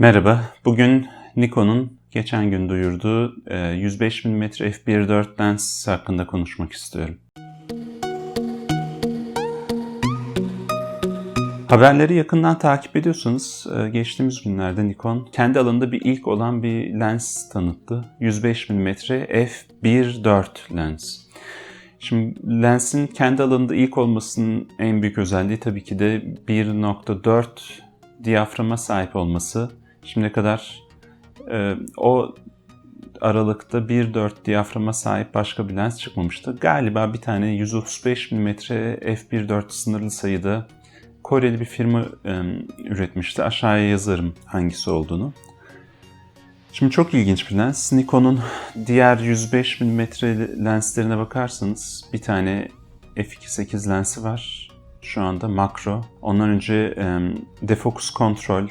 Merhaba, bugün Nikon'un geçen gün duyurduğu 105 mm f1.4 lens hakkında konuşmak istiyorum. Haberleri yakından takip ediyorsanız geçtiğimiz günlerde Nikon kendi alanında bir ilk olan bir lens tanıttı. 105 mm f1.4 lens. Şimdi lensin kendi alanında ilk olmasının en büyük özelliği tabii ki de 1.4 diyaframa sahip olması. Şimdiye kadar o aralıkta 1.4 diyaframa sahip başka bir lens çıkmamıştı. Galiba bir tane 135 mm f1.4 sınırlı sayıda Koreli bir firma üretmişti. Aşağıya yazarım hangisi olduğunu. Şimdi çok ilginç bir lens. Nikon'un diğer 105 mm lenslerine bakarsanız bir tane f2.8 lensi var. Şu anda makro. Ondan önce defocus control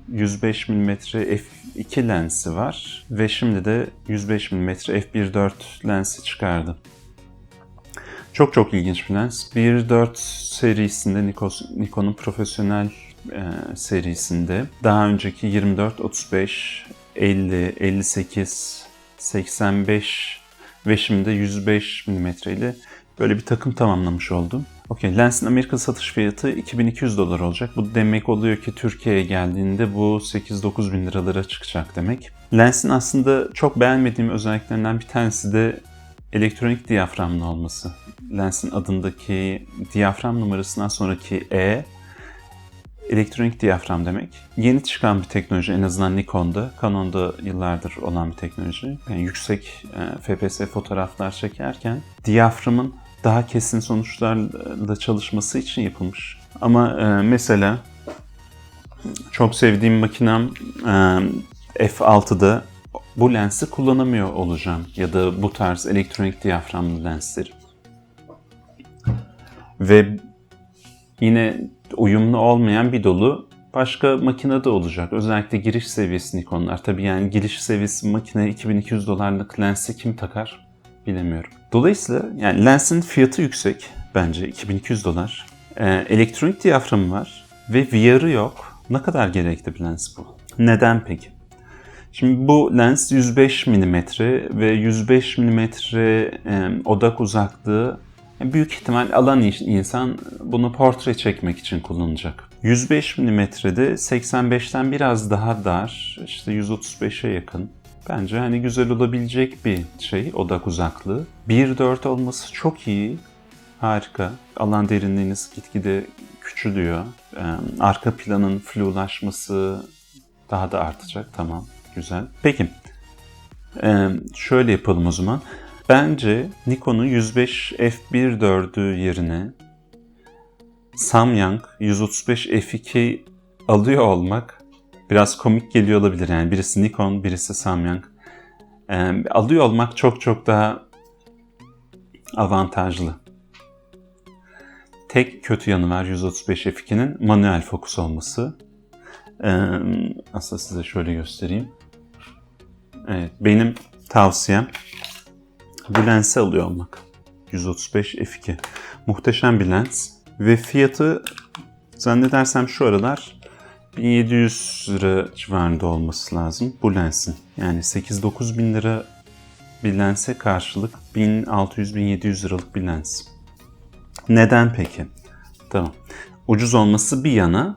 105 mm f2 lensi var ve şimdi de 105 mm f1.4 lensi çıkardı. Çok ilginç bir lens. 1.4 serisinde Nikon'un profesyonel serisinde daha önceki 24, 35, 50, 58, 85 ve şimdi 105 mm ile böyle bir takım tamamlamış oldum. Lensin Amerika satış fiyatı $2200 olacak. Bu demek oluyor ki Türkiye'ye geldiğinde bu 8-9 bin liralara çıkacak demek. Lensin aslında çok beğenmediğim özelliklerinden bir tanesi de elektronik diyaframlı olması. Lensin adındaki diyafram numarasından sonraki E, elektronik diyafram demek. Yeni çıkan bir teknoloji, en azından Nikon'da, Canon'da yıllardır olan bir teknoloji. Yani yüksek FPS fotoğraflar çekerken diyaframın daha kesin sonuçlarla çalışması için yapılmış. Ama mesela çok sevdiğim makinem F6'da bu lensi kullanamıyor olacağım ya da bu tarz elektronik diyaframlı lensleri. Ve yine uyumlu olmayan bir dolu başka makinede olacak. Özellikle giriş seviyesi Nikonlar. Tabii yani giriş seviyesi makine $2200'lık lensi kim takar bilemiyorum. Dolayısıyla yani lensin fiyatı yüksek bence $2200. Elektronik diyaframı var ve VR'ı yok. Ne kadar gerekli bir lens bu? Neden peki? Şimdi bu lens 105 mm ve 105 mm odak uzaklığı büyük ihtimal alan insan bunu portre çekmek için kullanacak. 105 mm'de 85'ten biraz daha dar, işte 135'e yakın. Bence hani güzel olabilecek bir odak uzaklığı. 1.4 olması çok iyi, harika. Alan derinliğiniz gitgide küçülüyor. Arka planın flulaşması daha da artacak, tamam, güzel. Peki, şöyle yapalım o zaman. Bence Nikon'un 105 f1.4'ü yerine Samyang 135 f2 alıyor olmak biraz komik geliyor olabilir. Yani birisi Nikon, birisi Samyang. Alıyor olmak çok daha avantajlı. Tek kötü yanı var 135 f2'nin manuel fokus olması. Aslında size şöyle göstereyim. Evet, benim tavsiyem bu lensi alıyor olmak. 135 f2. Muhteşem bir lens. Ve fiyatı zannedersem şu aralar 1700 lira civarında olması lazım bu lensin. Yani 8-9 bin lira bir lense karşılık 1600-1700 liralık bir lens. Neden peki? Tamam. Ucuz olması bir yana,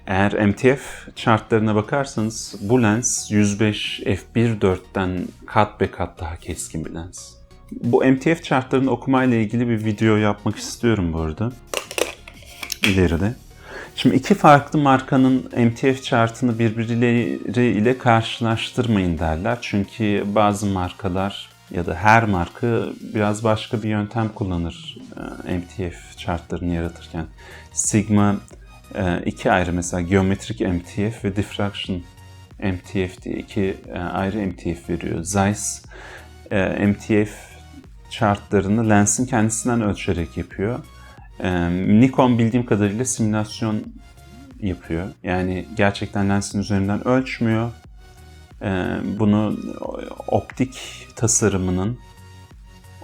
eğer MTF chartlarına bakarsanız bu lens 105 f1.4'ten kat be kat daha keskin bir lens. Bu MTF chartlarını okumayla ilgili bir video yapmak istiyorum bu arada. İleride. Şimdi iki farklı markanın MTF chartını birbirleriyle karşılaştırmayın derler. Çünkü bazı markalar ya da her marka biraz başka bir yöntem kullanır MTF chartlarını yaratırken. Sigma iki ayrı, mesela geometrik MTF ve diffraction MTF diye iki ayrı MTF veriyor. Zeiss MTF chartlarını lensin kendisinden ölçerek yapıyor. Nikon bildiğim kadarıyla simülasyon yapıyor. Yani gerçekten lensin üzerinden ölçmüyor. Bunu optik tasarımının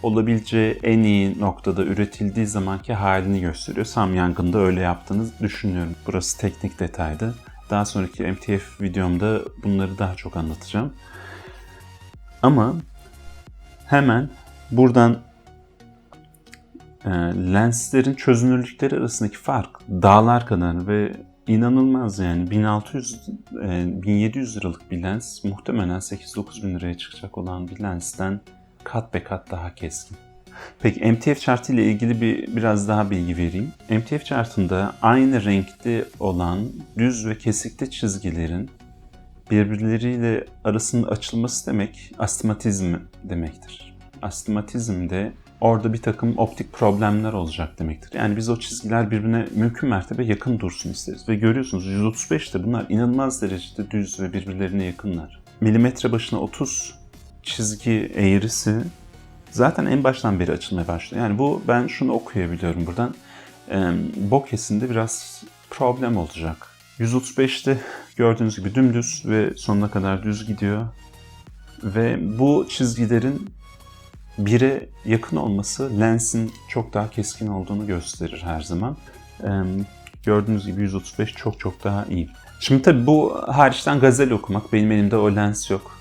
olabileceği en iyi noktada üretildiği zamanki halini gösteriyor. Samyang'ın da öyle yaptığını düşünüyorum. Burası teknik detaydı. Daha sonraki MTF videomda bunları daha çok anlatacağım. Ama hemen buradan lenslerin çözünürlükleri arasındaki fark dağlar kadar ve inanılmaz yani 1700 liralık bir lens muhtemelen 8-9 bin liraya çıkacak olan bir lensten kat be kat daha keskin. Peki MTF chartı ile ilgili biraz daha bilgi vereyim. MTF chartında aynı renkte olan düz ve kesikli çizgilerin birbirleriyle arasının açılması demek astigmatizm demektir. Astigmatizm de orada bir takım optik problemler olacak demektir. Yani biz o çizgiler birbirine mümkün mertebe yakın dursun isteriz. Ve görüyorsunuz 135'te bunlar inanılmaz derecede düz ve birbirlerine yakınlar. Milimetre başına 30 çizgi eğrisi zaten en baştan beri açılmaya başlıyor. Yani ben şunu okuyabiliyorum buradan. Bokeh'sinde biraz problem olacak. 135'te gördüğünüz gibi dümdüz ve sonuna kadar düz gidiyor. Ve bu çizgilerin 1'e yakın olması lensin çok daha keskin olduğunu gösterir her zaman. Gördüğünüz gibi 135 çok daha iyi. Şimdi tabii bu hariçten gazel okumak. Benim elimde o lens yok.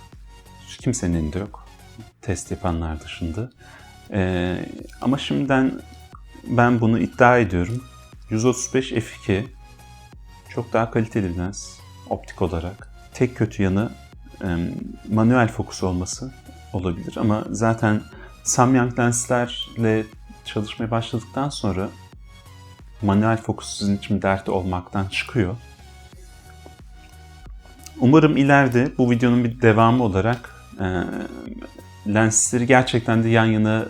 Kimsenin elinde yok. Test yapanlar dışında. Ama şimdiden ben bunu iddia ediyorum. 135 f2 çok daha kaliteli bir lens optik olarak. Tek kötü yanı manuel fokus olması olabilir ama zaten Samyang lenslerle çalışmaya başladıktan sonra manuel fokus sizin için dert olmaktan çıkıyor. Umarım ileride bu videonun bir devamı olarak lensleri gerçekten de yan yana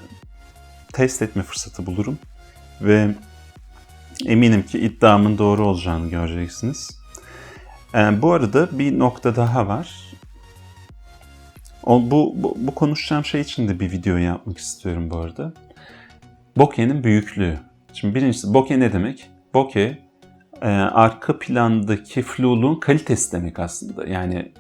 test etme fırsatı bulurum. Ve eminim ki iddiamın doğru olacağını göreceksiniz. Bu arada bir nokta daha var. Bu konuşacağım şey için de bir video yapmak istiyorum bu arada. Bokeh'in büyüklüğü. Şimdi birincisi bokeh ne demek? Bokeh arka plandaki flu'luğun kalitesi demek aslında. Yani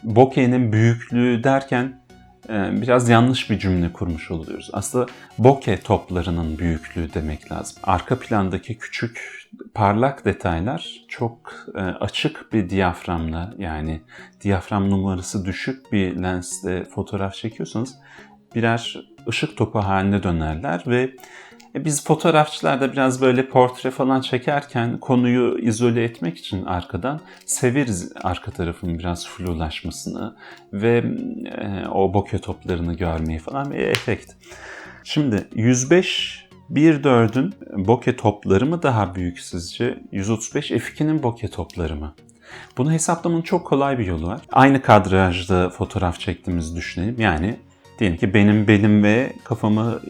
bokeh'in büyüklüğü derken biraz yanlış bir cümle kurmuş oluyoruz. Aslında bokeh toplarının büyüklüğü demek lazım. Arka plandaki küçük parlak detaylar çok açık bir diyaframla, yani diyafram numarası düşük bir lensle fotoğraf çekiyorsanız birer ışık topu haline dönerler ve biz fotoğrafçılar da biraz böyle portre falan çekerken konuyu izole etmek için arkadan severiz arka tarafın biraz flulaşmasını ve o bokeh toplarını görmeyi falan bir efekt. Şimdi 105-1.4'ün bokeh topları mı daha büyük sizce? 135 f2'nin bokeh topları mı? Bunu hesaplamanın çok kolay bir yolu var. Aynı kadrajda fotoğraf çektiğimizi düşünelim. Yani diyelim ki benim belim ve kafamı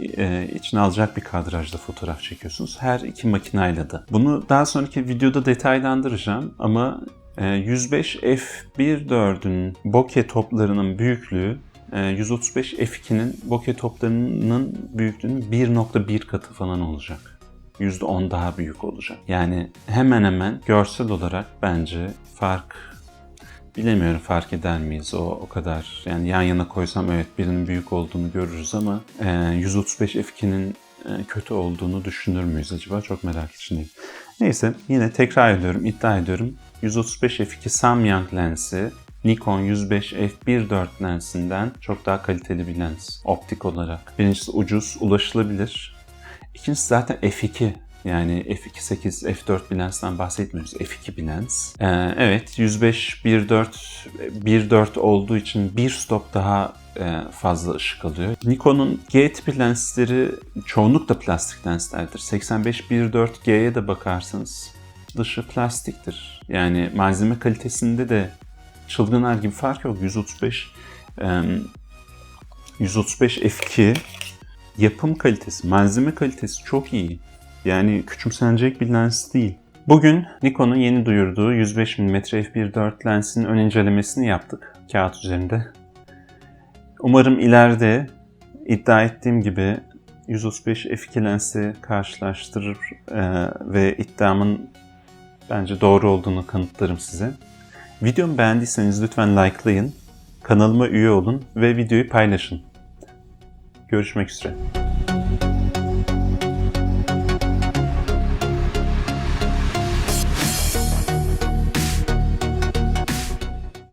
içine alacak bir kadrajda fotoğraf çekiyorsunuz. Her iki makinayla da. Bunu daha sonraki videoda detaylandıracağım ama 105 f1.4'ün bokeh toplarının büyüklüğü 135 f2'nin bokeh toplarının büyüklüğünün 1.1 katı falan olacak. %10 daha büyük olacak. Yani hemen hemen görsel olarak bence bilemiyorum fark eder miyiz o kadar. Yani yan yana koysam evet birinin büyük olduğunu görürüz ama 135 f2'nin kötü olduğunu düşünür müyüz acaba? Çok merak içindeyim. Neyse yine tekrar ediyorum, iddia ediyorum. 135 f2 Samyang lensi Nikon 105 f1.4 lensinden çok daha kaliteli bir lens optik olarak. Birincisi ucuz, ulaşılabilir. İkincisi zaten f2. Yani f2.8, f4 bir lensten bahsetmiyoruz. F2 bir lens. Evet 105 1.4 olduğu için bir stop daha fazla ışık alıyor. Nikon'un G tipi lensleri çoğunlukla plastik lenslerdir. 85 1.4G'ye de bakarsanız dışı plastiktir. Yani malzeme kalitesinde de çılgınlar gibi fark yok. 135 f2 yapım kalitesi, malzeme kalitesi çok iyi. Yani küçümsenecek bir lens değil. Bugün Nikon'un yeni duyurduğu 105 mm f1.4 lensinin ön incelemesini yaptık kağıt üzerinde. Umarım ileride iddia ettiğim gibi 135 f2 lensi karşılaştırır ve iddiamın bence doğru olduğunu kanıtlarım size. Videomu beğendiyseniz lütfen likelayın, kanalıma üye olun ve videoyu paylaşın. Görüşmek üzere.